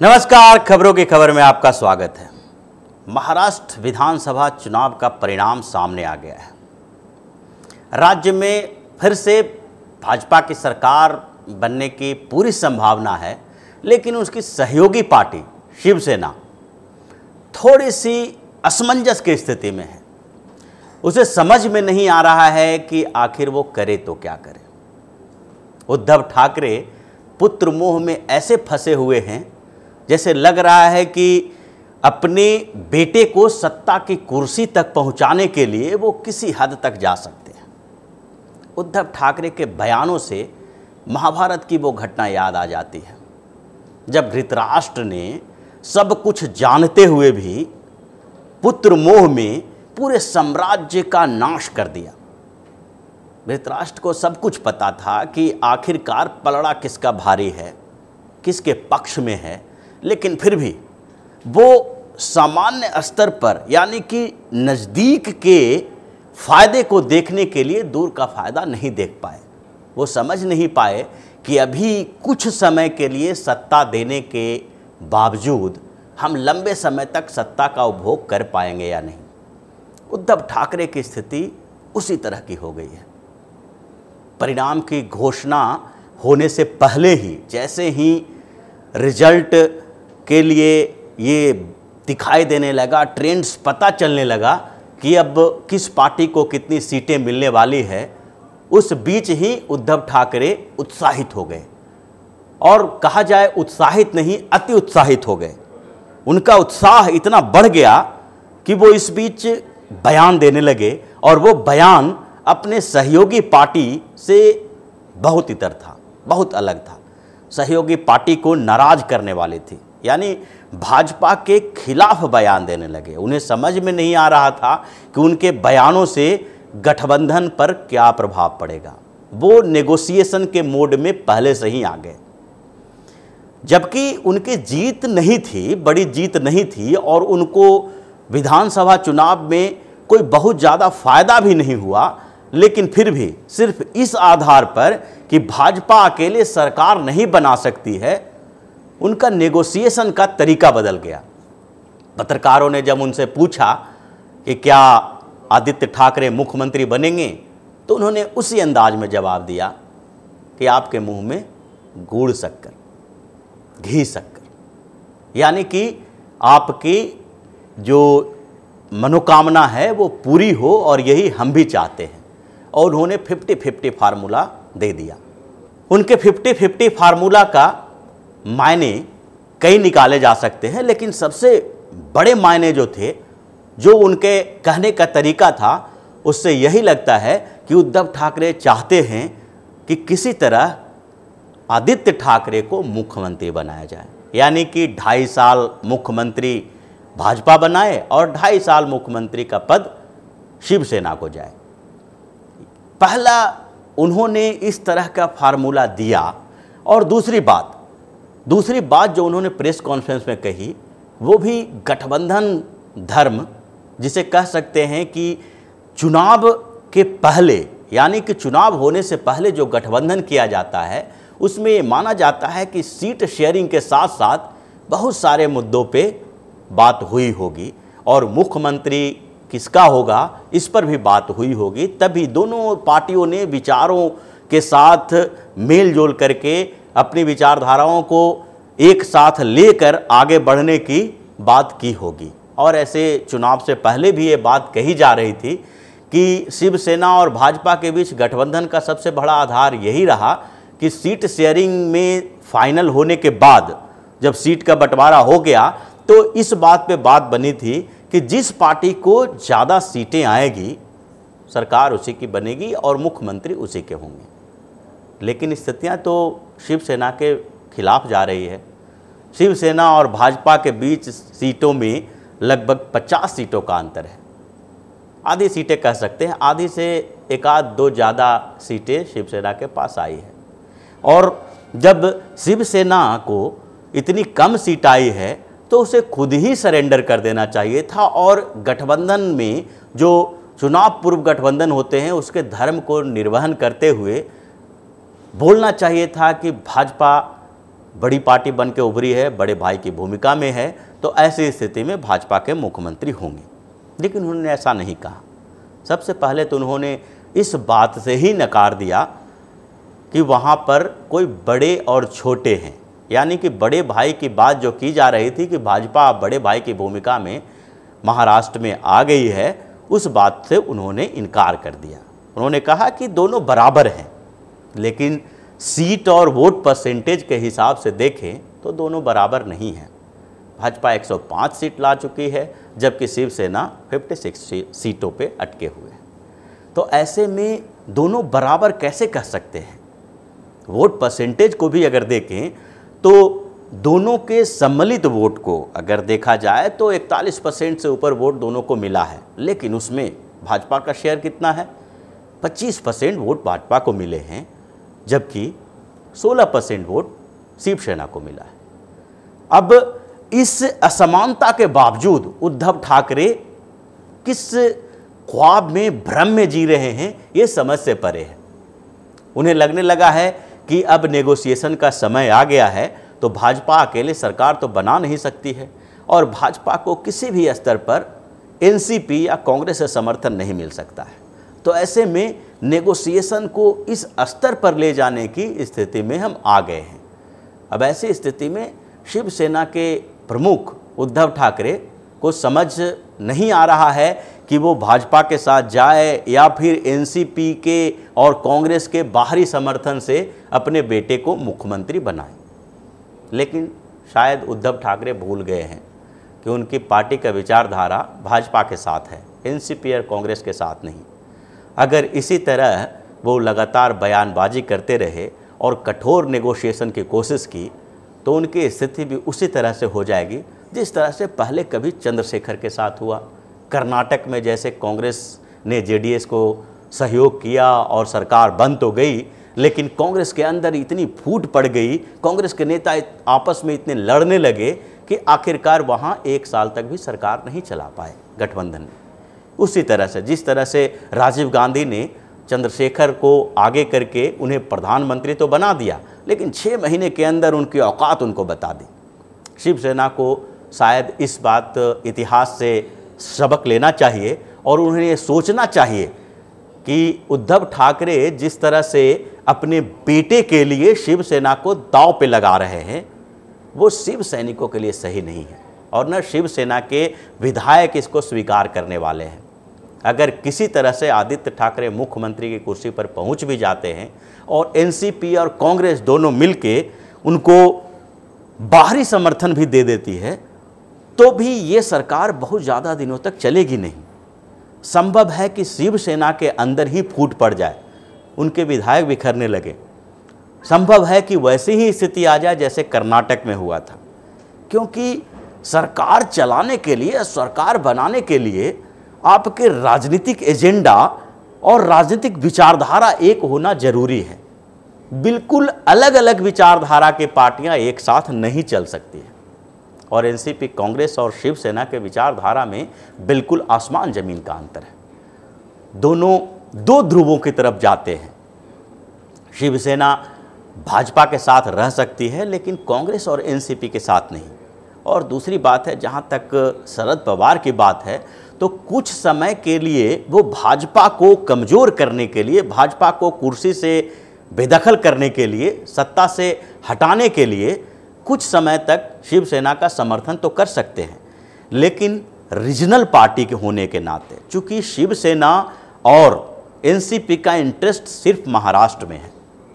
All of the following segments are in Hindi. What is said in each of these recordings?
नमस्कार, खबरों की खबर में आपका स्वागत है। महाराष्ट्र विधानसभा चुनाव का परिणाम सामने आ गया है। राज्य में फिर से भाजपा की सरकार बनने की पूरी संभावना है, लेकिन उसकी सहयोगी पार्टी शिवसेना थोड़ी सी असमंजस की स्थिति में है। उसे समझ में नहीं आ रहा है कि आखिर वो करे तो क्या करे। उद्धव ठाकरे पुत्र मोह में ऐसे फंसे हुए हैं जैसे लग रहा है कि अपने बेटे को सत्ता की कुर्सी तक पहुंचाने के लिए वो किसी हद तक जा सकते हैं। उद्धव ठाकरे के बयानों से महाभारत की वो घटना याद आ जाती है, जब धृतराष्ट्र ने सब कुछ जानते हुए भी पुत्र मोह में पूरे साम्राज्य का नाश कर दिया। धृतराष्ट्र को सब कुछ पता था कि आखिरकार पलड़ा किसका भारी है, किसके पक्ष में है, लेकिन फिर भी वो सामान्य स्तर पर यानी कि नज़दीक के फायदे को देखने के लिए दूर का फायदा नहीं देख पाए। वो समझ नहीं पाए कि अभी कुछ समय के लिए सत्ता देने के बावजूद हम लंबे समय तक सत्ता का उपभोग कर पाएंगे या नहीं। उद्धव ठाकरे की स्थिति उसी तरह की हो गई है। परिणाम की घोषणा होने से पहले ही, जैसे ही रिजल्ट के लिए ये दिखाई देने लगा, ट्रेंड्स पता चलने लगा कि अब किस पार्टी को कितनी सीटें मिलने वाली है, उस बीच ही उद्धव ठाकरे उत्साहित हो गए। और कहा जाए उत्साहित नहीं, अति उत्साहित हो गए। उनका उत्साह इतना बढ़ गया कि वो इस बीच बयान देने लगे, और वो बयान अपने सहयोगी पार्टी से बहुत इतर था, बहुत अलग था। सहयोगी पार्टी को नाराज करने वाली थी, यानी भाजपा के खिलाफ बयान देने लगे। उन्हें समझ में नहीं आ रहा था कि उनके बयानों से गठबंधन पर क्या प्रभाव पड़ेगा। वो नेगोशिएशन के मोड में पहले से ही आ गए, जबकि उनकी जीत नहीं थी, बड़ी जीत नहीं थी, और उनको विधानसभा चुनाव में कोई बहुत ज़्यादा फायदा भी नहीं हुआ। लेकिन फिर भी सिर्फ इस आधार पर कि भाजपा अकेले सरकार नहीं बना सकती है, उनका नेगोशिएशन का तरीका बदल गया। पत्रकारों ने जब उनसे पूछा कि क्या आदित्य ठाकरे मुख्यमंत्री बनेंगे, तो उन्होंने उसी अंदाज में जवाब दिया कि आपके मुंह में गुड़ शक्कर, घी शक्कर, यानी कि आपकी जो मनोकामना है वो पूरी हो, और यही हम भी चाहते हैं। और उन्होंने 50-50 फार्मूला दे दिया। उनके 50-50 फार्मूला का मायने कई निकाले जा सकते हैं, लेकिन सबसे बड़े मायने जो थे, जो उनके कहने का तरीका था, उससे यही लगता है कि उद्धव ठाकरे चाहते हैं कि किसी तरह आदित्य ठाकरे को मुख्यमंत्री बनाया जाए, यानी कि 2.5 साल मुख्यमंत्री भाजपा बनाए और 2.5 साल मुख्यमंत्री का पद शिवसेना को जाए। पहला उन्होंने इस तरह का फार्मूला दिया। और दूसरी बात जो उन्होंने प्रेस कॉन्फ्रेंस में कही, वो भी गठबंधन धर्म, जिसे कह सकते हैं कि चुनाव के पहले, यानी कि चुनाव होने से पहले जो गठबंधन किया जाता है, उसमें ये माना जाता है कि सीट शेयरिंग के साथ साथ बहुत सारे मुद्दों पे बात हुई होगी, और मुख्यमंत्री किसका होगा इस पर भी बात हुई होगी। तभी दोनों पार्टियों ने विचारों के साथ मेल जोल करके अपनी विचारधाराओं को एक साथ लेकर आगे बढ़ने की बात की होगी। और ऐसे चुनाव से पहले भी ये बात कही जा रही थी कि शिवसेना और भाजपा के बीच गठबंधन का सबसे बड़ा आधार यही रहा कि सीट शेयरिंग में फाइनल होने के बाद जब सीट का बंटवारा हो गया, तो इस बात पे बात बनी थी कि जिस पार्टी को ज़्यादा सीटें आएगी, सरकार उसी की बनेगी और मुख्यमंत्री उसी के होंगे। लेकिन स्थितियां तो शिवसेना के खिलाफ जा रही है। शिवसेना और भाजपा के बीच सीटों में लगभग 50 सीटों का अंतर है। आधी सीटें कह सकते हैं, आधी से एक आध दो ज़्यादा सीटें शिवसेना के पास आई है। और जब शिवसेना को इतनी कम सीट आई है, तो उसे खुद ही सरेंडर कर देना चाहिए था, और गठबंधन में जो चुनाव पूर्व गठबंधन होते हैं उसके धर्म को निर्वहन करते हुए बोलना चाहिए था कि भाजपा बड़ी पार्टी बन के उभरी है, बड़े भाई की भूमिका में है, तो ऐसी स्थिति में भाजपा के मुख्यमंत्री होंगे। लेकिन उन्होंने ऐसा नहीं कहा। सबसे पहले तो उन्होंने इस बात से ही नकार दिया कि वहाँ पर कोई बड़े और छोटे हैं, यानी कि बड़े भाई की बात जो की जा रही थी कि भाजपा बड़े भाई की भूमिका में महाराष्ट्र में आ गई है, उस बात से उन्होंने इनकार कर दिया। उन्होंने कहा कि दोनों बराबर हैं, लेकिन सीट और वोट परसेंटेज के हिसाब से देखें तो दोनों बराबर नहीं हैं। भाजपा 105 सीट ला चुकी है, जबकि शिवसेना 56 सीटों पे अटके हुए हैं। तो ऐसे में दोनों बराबर कैसे कह सकते हैं? वोट परसेंटेज को भी अगर देखें तो दोनों के सम्मिलित वोट को अगर देखा जाए तो 41% से ऊपर वोट दोनों को मिला है, लेकिन उसमें भाजपा का शेयर कितना है? 25% वोट भाजपा को मिले हैं, जबकि 16% वोट शिवसेना को मिला है। अब इस असमानता के बावजूद उद्धव ठाकरे किस ख्वाब में, भ्रम में जी रहे हैं, ये समझ से परे है। उन्हें लगने लगा है कि अब नेगोशिएशन का समय आ गया है, तो भाजपा अकेले सरकार तो बना नहीं सकती है और भाजपा को किसी भी स्तर पर एनसीपी या कांग्रेस से समर्थन नहीं मिल सकता है। तो ऐसे में नेगोशिएशन को इस स्तर पर ले जाने की स्थिति में हम आ गए हैं। अब ऐसी स्थिति में शिवसेना के प्रमुख उद्धव ठाकरे को समझ नहीं आ रहा है कि वो भाजपा के साथ जाए या फिर एनसीपी के और कांग्रेस के बाहरी समर्थन से अपने बेटे को मुख्यमंत्री बनाए। लेकिन शायद उद्धव ठाकरे भूल गए हैं कि उनकी पार्टी का विचारधारा भाजपा के साथ है, एनसीपी और कांग्रेस के साथ नहीं। अगर इसी तरह वो लगातार बयानबाजी करते रहे और कठोर नेगोशिएशन की कोशिश की तो उनकी स्थिति भी उसी तरह से हो जाएगी जिस तरह से पहले कभी चंद्रशेखर के साथ हुआ। कर्नाटक में जैसे कांग्रेस ने जेडीएस को सहयोग किया और सरकार बन तो गई, लेकिन कांग्रेस के अंदर इतनी फूट पड़ गई, कांग्रेस के नेता आपस में इतने लड़ने लगे कि आखिरकार वहाँ 1 साल तक भी सरकार नहीं चला पाए गठबंधन में। उसी तरह से जिस तरह से राजीव गांधी ने चंद्रशेखर को आगे करके उन्हें प्रधानमंत्री तो बना दिया, लेकिन 6 महीने के अंदर उनकी औकात उनको बता दी। शिवसेना को शायद इस बात इतिहास से सबक लेना चाहिए और उन्हें ये सोचना चाहिए कि उद्धव ठाकरे जिस तरह से अपने बेटे के लिए शिवसेना को दांव पे लगा रहे हैं, वो शिव सैनिकों के लिए सही नहीं है और न शिवसेना के विधायक इसको स्वीकार करने वाले हैं। अगर किसी तरह से आदित्य ठाकरे मुख्यमंत्री की कुर्सी पर पहुंच भी जाते हैं और एनसीपी और कांग्रेस दोनों मिलके उनको बाहरी समर्थन भी दे देती है, तो भी ये सरकार बहुत ज़्यादा दिनों तक चलेगी नहीं। संभव है कि शिवसेना के अंदर ही फूट पड़ जाए, उनके विधायक बिखरने लगे। संभव है कि वैसी ही स्थिति आ जाए जैसे कर्नाटक में हुआ था, क्योंकि सरकार चलाने के लिए, सरकार बनाने के लिए आपके राजनीतिक एजेंडा और राजनीतिक विचारधारा एक होना जरूरी है। बिल्कुल अलग अलग विचारधारा की पार्टियां एक साथ नहीं चल सकती है और एनसीपी, कांग्रेस और शिवसेना के विचारधारा में बिल्कुल आसमान जमीन का अंतर है। दोनों 2 ध्रुवों की तरफ जाते हैं। शिवसेना भाजपा के साथ रह सकती है, लेकिन कांग्रेस और एनसीपी के साथ नहीं। और दूसरी बात है, जहां तक शरद पवार की बात है, तो कुछ समय के लिए वो भाजपा को कमज़ोर करने के लिए, भाजपा को कुर्सी से बेदखल करने के लिए, सत्ता से हटाने के लिए कुछ समय तक शिवसेना का समर्थन तो कर सकते हैं, लेकिन रीजनल पार्टी के होने के नाते, चूँकि शिवसेना और एनसीपी का इंटरेस्ट सिर्फ महाराष्ट्र में है,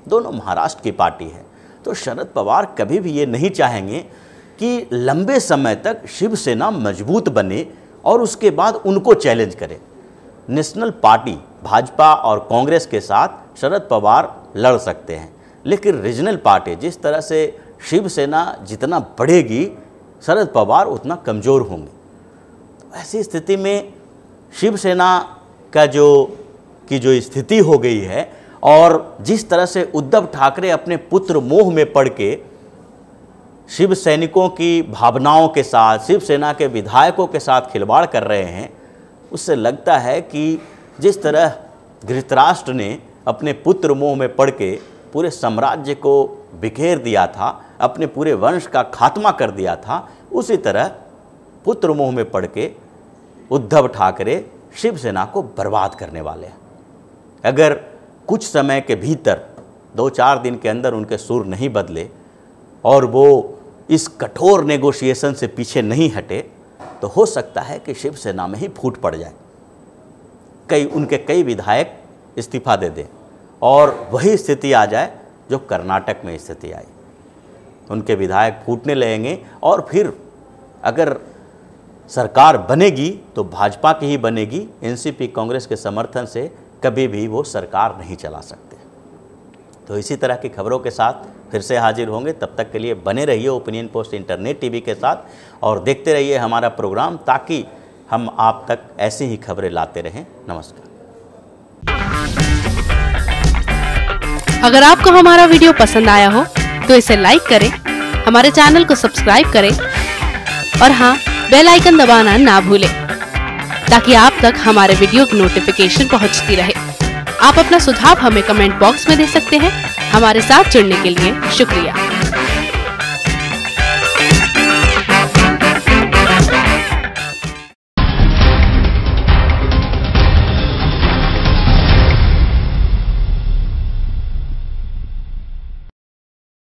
दोनों महाराष्ट्र की पार्टी है, तो शरद पवार कभी भी ये नहीं चाहेंगे कि लंबे समय तक शिवसेना मजबूत बने और उसके बाद उनको चैलेंज करे। नेशनल पार्टी भाजपा और कांग्रेस के साथ शरद पवार लड़ सकते हैं, लेकिन रीजनल पार्टी जिस तरह से शिवसेना जितना बढ़ेगी, शरद पवार उतना कमज़ोर होंगे। तो ऐसी स्थिति में शिवसेना का जो स्थिति हो गई है और जिस तरह से उद्धव ठाकरे अपने पुत्र मोह में पड़ के शिव सैनिकों की भावनाओं के साथ, शिवसेना के विधायकों के साथ खिलवाड़ कर रहे हैं, उससे लगता है कि जिस तरह धृतराष्ट्र ने अपने पुत्र मोह में पड़ के पूरे साम्राज्य को बिखेर दिया था, अपने पूरे वंश का खात्मा कर दिया था, उसी तरह पुत्र मोह में पड़ के उद्धव ठाकरे शिवसेना को बर्बाद करने वाले हैं। अगर कुछ समय के भीतर 2-4 दिन के अंदर उनके सुर नहीं बदले और वो इस कठोर नेगोशिएशन से पीछे नहीं हटे तो हो सकता है कि शिवसेना में ही फूट पड़ जाए, उनके कई विधायक इस्तीफा दे दें और वही स्थिति आ जाए जो कर्नाटक में स्थिति आई। उनके विधायक फूटने लगेंगे और फिर अगर सरकार बनेगी तो भाजपा की ही बनेगी। एनसीपी कांग्रेस के समर्थन से कभी भी वो सरकार नहीं चला सकते। तो इसी तरह की खबरों के साथ फिर से हाजिर होंगे। तब तक के लिए बने रहिए ओपिनियन पोस्ट इंटरनेट टीवी के साथ और देखते रहिए हमारा प्रोग्राम, ताकि हम आप तक ऐसी ही खबरें लाते रहें। नमस्कार। अगर आपको हमारा वीडियो पसंद आया हो तो इसे लाइक करें, हमारे चैनल को सब्सक्राइब करें और हाँ, बेल आइकन दबाना ना भूलें ताकि आप तक हमारे वीडियो की नोटिफिकेशन पहुंचती रहे। आप अपना सुझाव हमें कमेंट बॉक्स में दे सकते हैं। हमारे साथ जुड़ने के लिए शुक्रिया।